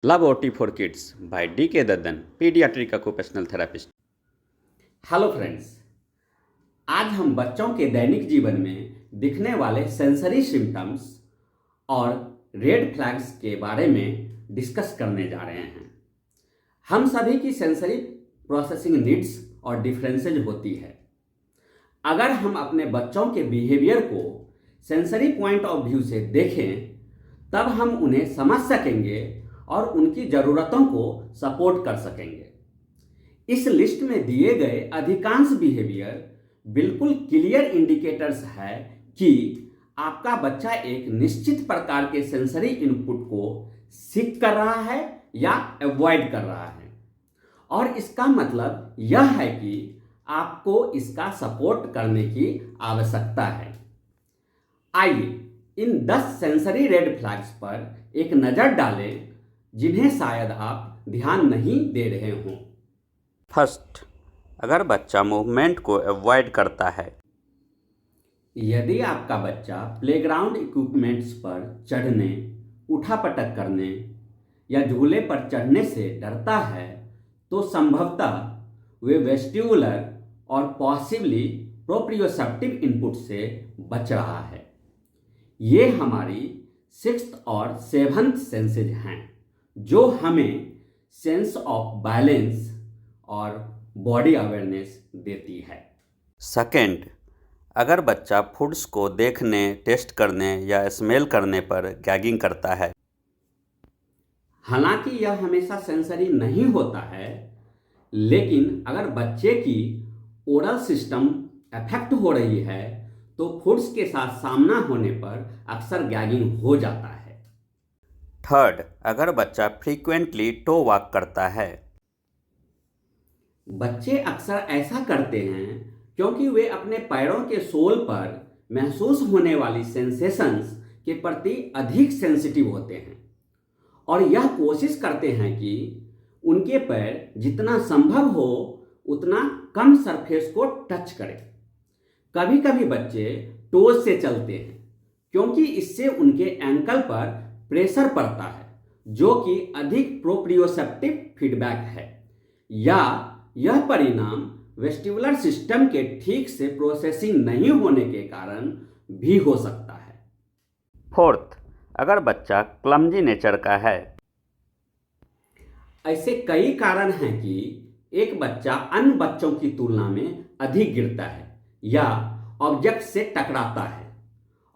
Love OT for Kids by D.K. Daddan, Pediatric Occupational Therapist. Hello friends, आज हम बच्चों के दैनिक जीवन में दिखने वाले सेंसरी सिम्टम्स और रेड फ्लैग्स के बारे में डिस्कस करने जा रहे हैं। हम सभी की सेंसरी प्रोसेसिंग नीड्स और डिफरेंसेज होती है। अगर हम अपने बच्चों के बिहेवियर को सेंसरी पॉइंट ऑफ व्यू से देखें, तब हम उन्हें समझ सकेंगे और उनकी ज़रूरतों को सपोर्ट कर सकेंगे। इस लिस्ट में दिए गए अधिकांश बिहेवियर बिल्कुल क्लियर इंडिकेटर्स है कि आपका बच्चा एक निश्चित प्रकार के सेंसरी इनपुट को सीख कर रहा है या अवॉइड कर रहा है, और इसका मतलब यह है कि आपको इसका सपोर्ट करने की आवश्यकता है। आइए इन 10 सेंसरी रेड फ्लैग्स पर एक नज़र डालें जिन्हें शायद आप ध्यान नहीं दे रहे हों। फर्स्ट, अगर बच्चा मूवमेंट को अवॉइड करता है। यदि आपका बच्चा प्लेग्राउंड इक्विपमेंट्स पर चढ़ने, उठापटक करने या झूले पर चढ़ने से डरता है, तो संभवतः वे वेस्टिबुलर और पॉसिबली प्रोप्रियोसेप्टिव इनपुट से बच रहा है। ये हमारी 6th और 7th सेंसेज हैं, जो हमें सेंस ऑफ बैलेंस और बॉडी अवेयरनेस देती है। सेकेंड, अगर बच्चा फूड्स को देखने, टेस्ट करने या स्मेल करने पर गैगिंग करता है। हालांकि यह हमेशा सेंसरी नहीं होता है, लेकिन अगर बच्चे की ओरल सिस्टम अफेक्ट हो रही है तो फूड्स के साथ सामना होने पर अक्सर गैगिंग हो जाता है। थर्ड, अगर बच्चा फ्रीक्वेंटली टो वॉक करता है। बच्चे अक्सर ऐसा करते हैं क्योंकि वे अपने पैरों के सोल पर महसूस होने वाली सेंसेशंस के प्रति अधिक सेंसिटिव होते हैं और यह कोशिश करते हैं कि उनके पैर जितना संभव हो उतना कम सरफेस को टच करें। कभी कभी बच्चे टोज से चलते हैं क्योंकि इससे उनके एंकल पर प्रेशर पड़ता है, जो कि अधिक प्रोप्रियोसेप्टिव फीडबैक है, या यह परिणाम वेस्टिबुलर सिस्टम के ठीक से प्रोसेसिंग नहीं होने के कारण भी हो सकता है। फोर्थ, अगर बच्चा क्लमजी नेचर का है। ऐसे कई कारण हैं कि एक बच्चा अन्य बच्चों की तुलना में अधिक गिरता है या ऑब्जेक्ट से टकराता है,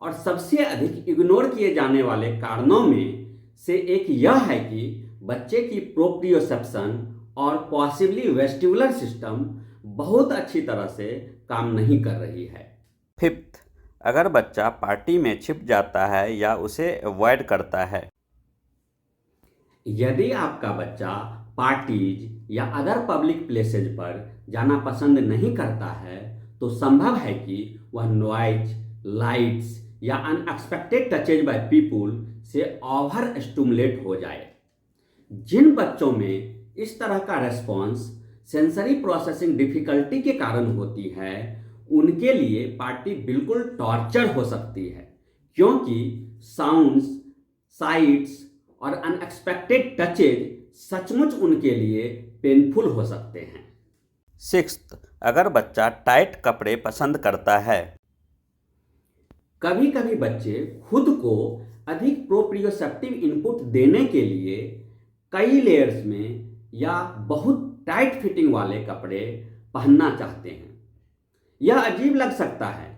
और सबसे अधिक इग्नोर किए जाने वाले कारणों में से एक यह है कि बच्चे की प्रोप्रियोसेप्शन और पॉसिबली वेस्टिबुलर सिस्टम बहुत अच्छी तरह से काम नहीं कर रही है। फिफ्थ, अगर बच्चा पार्टी में छिप जाता है या उसे अवॉइड करता है। यदि आपका बच्चा पार्टीज या अदर पब्लिक प्लेसेज पर जाना पसंद नहीं करता है, तो संभव है कि वह नॉइज, लाइट्स या अनएक्सपेक्टेड टचेज बाय पीपुल से ओवर स्टिमुलेट हो जाए। जिन बच्चों में इस तरह का रेस्पॉन्स सेंसरी प्रोसेसिंग डिफिकल्टी के कारण होती है, उनके लिए पार्टी बिल्कुल टॉर्चर हो सकती है, क्योंकि साउंड्स, साइट्स और अनएक्सपेक्टेड टचेज सचमुच उनके लिए पेनफुल हो सकते हैं। सिक्स्थ, अगर बच्चा टाइट कपड़े पसंद करता है। कभी कभी बच्चे खुद को अधिक प्रोप्रियोसेप्टिव इनपुट देने के लिए कई लेयर्स में या बहुत टाइट फिटिंग वाले कपड़े पहनना चाहते हैं। यह अजीब लग सकता है,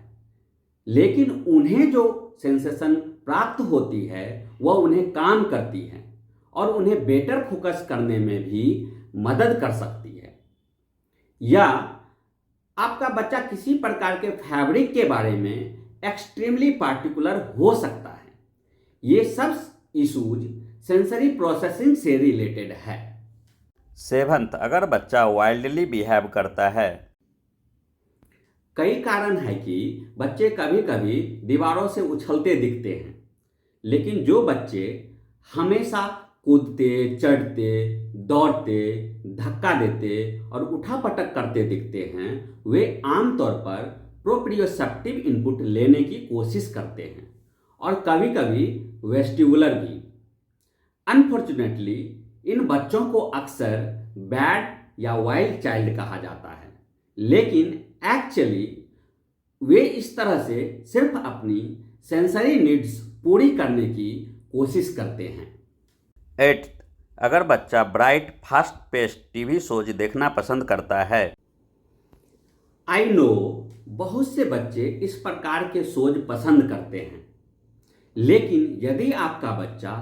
लेकिन उन्हें जो सेंसेशन प्राप्त होती है वह उन्हें काम करती है और उन्हें बेटर फोकस करने में भी मदद कर सकती है। या आपका बच्चा किसी प्रकार के फैब्रिक के बारे में एक्सट्रीमली पार्टिकुलर हो सकता है। ये सब इशूज सेंसरी प्रोसेसिंग से रिलेटेड है। सेवंथ, अगर बच्चा वाइल्डली बिहेव करता है। कई कारण है कि बच्चे कभी कभी दीवारों से उछलते दिखते हैं, लेकिन जो बच्चे हमेशा कूदते, चढ़ते, दौड़ते, धक्का देते और उठापटक करते दिखते हैं, वे आमतौर पर प्रोप्रियोसेप्टिव इनपुट लेने की कोशिश करते हैं और कभी कभी वेस्टिबुलर भी। अनफॉर्चुनेटली इन बच्चों को अक्सर बैड या वाइल्ड चाइल्ड कहा जाता है, लेकिन एक्चुअली वे इस तरह से सिर्फ अपनी सेंसरी नीड्स पूरी करने की कोशिश करते हैं। 8th, अगर बच्चा bright fast paced TV shows देखना पसंद करता है। आई नो बहुत से बच्चे इस प्रकार के शोज पसंद करते हैं, लेकिन यदि आपका बच्चा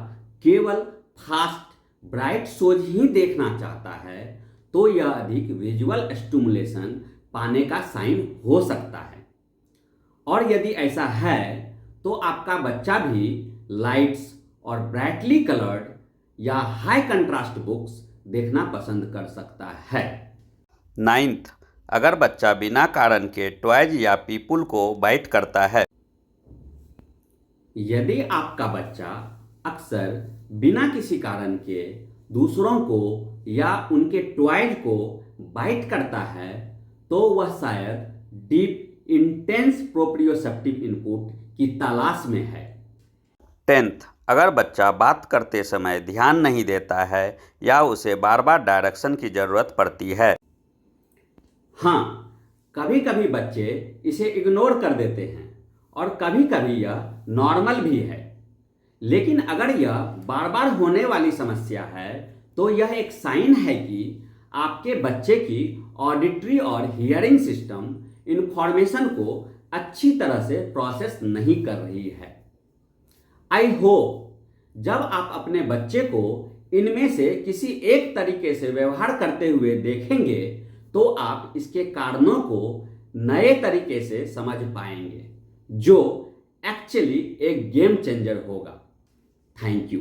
केवल फास्ट ब्राइट शोज ही देखना चाहता है तो यह अधिक विजुअल स्टिमुलेशन पाने का साइन हो सकता है। और यदि ऐसा है तो आपका बच्चा भी लाइट्स और ब्राइटली कलर्ड या हाई कंट्रास्ट बुक्स देखना पसंद कर सकता है। 9th, अगर बच्चा बिना कारण के टॉयज या पीपुल को बाइट करता है। यदि आपका बच्चा अक्सर बिना किसी कारण के दूसरों को या उनके टॉयज को बाइट करता है तो वह शायद डीप इंटेंस प्रोप्रियोसेप्टिव इनपुट की तलाश में है। 10th, अगर बच्चा बात करते समय ध्यान नहीं देता है या उसे बार बार डायरेक्शन की ज़रूरत पड़ती है। हाँ, कभी कभी बच्चे इसे इग्नोर कर देते हैं और कभी कभी यह नॉर्मल भी है, लेकिन अगर यह बार बार होने वाली समस्या है तो यह एक साइन है कि आपके बच्चे की ऑडिटरी और हियरिंग सिस्टम इंफॉर्मेशन को अच्छी तरह से प्रोसेस नहीं कर रही है। आई होप जब आप अपने बच्चे को इनमें से किसी एक तरीके से व्यवहार करते हुए देखेंगे तो आप इसके कारणों को नए तरीके से समझ पाएंगे, जो एक्चुअली एक गेम चेंजर होगा। Thank you.